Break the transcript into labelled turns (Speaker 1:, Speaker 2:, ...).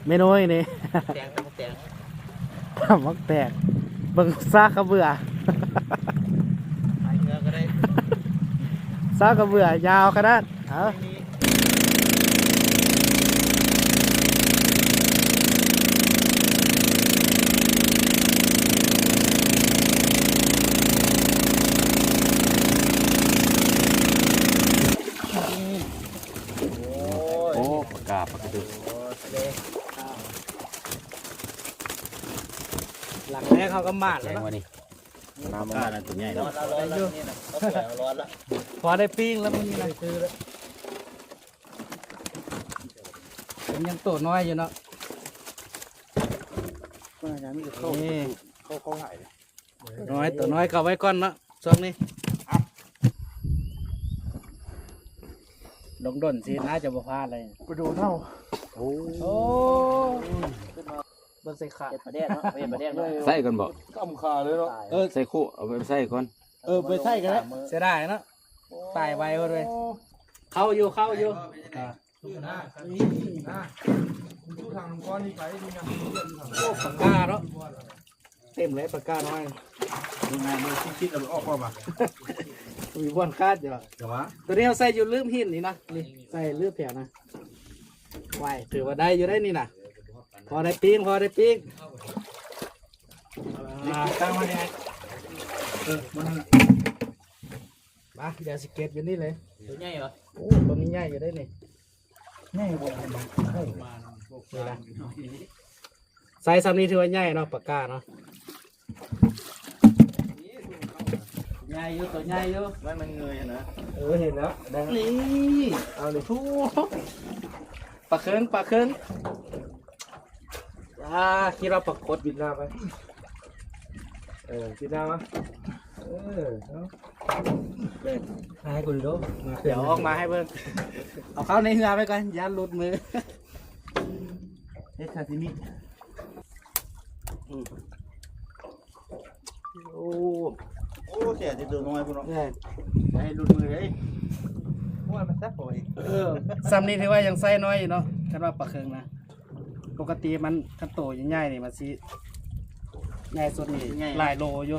Speaker 1: เมนูนี่
Speaker 2: แตงแตง
Speaker 1: ทำมักแตกเบิ่งซากกระเบื่อ
Speaker 2: หายเนื้อก็ได้
Speaker 1: ซากกระเบื่อยาวขนาดเอาโอ้ปากกาปากกระดึก
Speaker 2: หลังแรกเขาก็มาด
Speaker 1: แร
Speaker 2: แล้ว
Speaker 1: งวะนี่น้ำมันตัวใหญ่
Speaker 2: ร้อ
Speaker 1: เนาะ
Speaker 2: นแล้วนี่นะเขาเปิดร้อนแล้ว
Speaker 1: พอได้ปิ้งแล้วมันนี่นะคือผมยังตัวน้อยอยู่เนาะนี่
Speaker 3: เขาหาย
Speaker 1: น้อยตัวน้อยก็ไว้ก่อนเนาะช่วงนี้ลงดนสิน่าจะบ่พลาดเลย
Speaker 3: ไปดูเท่า
Speaker 1: โอ้บนใส่ขา
Speaker 2: เห็ดประเดี๋ยวเนาะเห็ดประเดี๋ยวเนาะ
Speaker 4: ใส่ก่อนบอก
Speaker 3: กำขาเลยเนาะ
Speaker 4: ใส่คู่เอาไปใส่ก่อน
Speaker 1: ไปใส่กันแล้วเสียดายเนาะตายไวหมดเลยเข้าอยู่อ่า
Speaker 3: นี่นะคุณชูทางก้อนนี่ไปนี่นะ
Speaker 1: โอ้ปากกาเนาะเต็มเลยปากกาน้อย
Speaker 3: ยังไงมันคิดเอาออกมาป่ะ
Speaker 1: มีบอนคาดอยู่
Speaker 3: เดี๋ยววะ
Speaker 1: ตัวนี้เราใส่อยู่ลืมหินนี่นะนี่ใส่ลืมแผลนะไหวถือว่าได้อยู่ได้นี่นะพอได้ปิ้ง
Speaker 3: ตั้งมาเนี่ยมัน
Speaker 1: มาเดี๋ยวสเก็ตอยู่นี่เลย
Speaker 2: ตัวใหญ่เหรอ
Speaker 1: โอ้ตัวนี้ใหญ่อยู่ได้นี่
Speaker 3: ง่ายกว่า
Speaker 1: นี่นะใส่ซ้ำนี้ถือว่าใหญ่เนาะปากกาเนาะใหญ่อยู่ตัวใหญ่อยู่
Speaker 3: ไม่มันเงยนะ
Speaker 1: เห็นแล้วนี่เอาเลยทูปลาเคิงคิดว่าปลาโคตรบินหน้าไปบินหน้ามาให้กูดูเดี๋ยวออกมาให้เบิ่งเอาเข้าในเหือไปก่อนยันหลุดมือ
Speaker 3: เฮ็ดซาซิมิ
Speaker 1: โอ้
Speaker 3: โอ้เสียจะดูน้อยพุ่นเนาะ
Speaker 1: เนี่ย
Speaker 3: ให้ดูมือเลยว่ามันซักบ่อย
Speaker 1: ซ้ำนี้ถือว่ายังไส้น้อยอยู่เนาะคันว่าปลาเคิงนะปกติมันคันโตใหญ่ๆนี่มันสิใหญ่สุดนี่หลายโลอยู่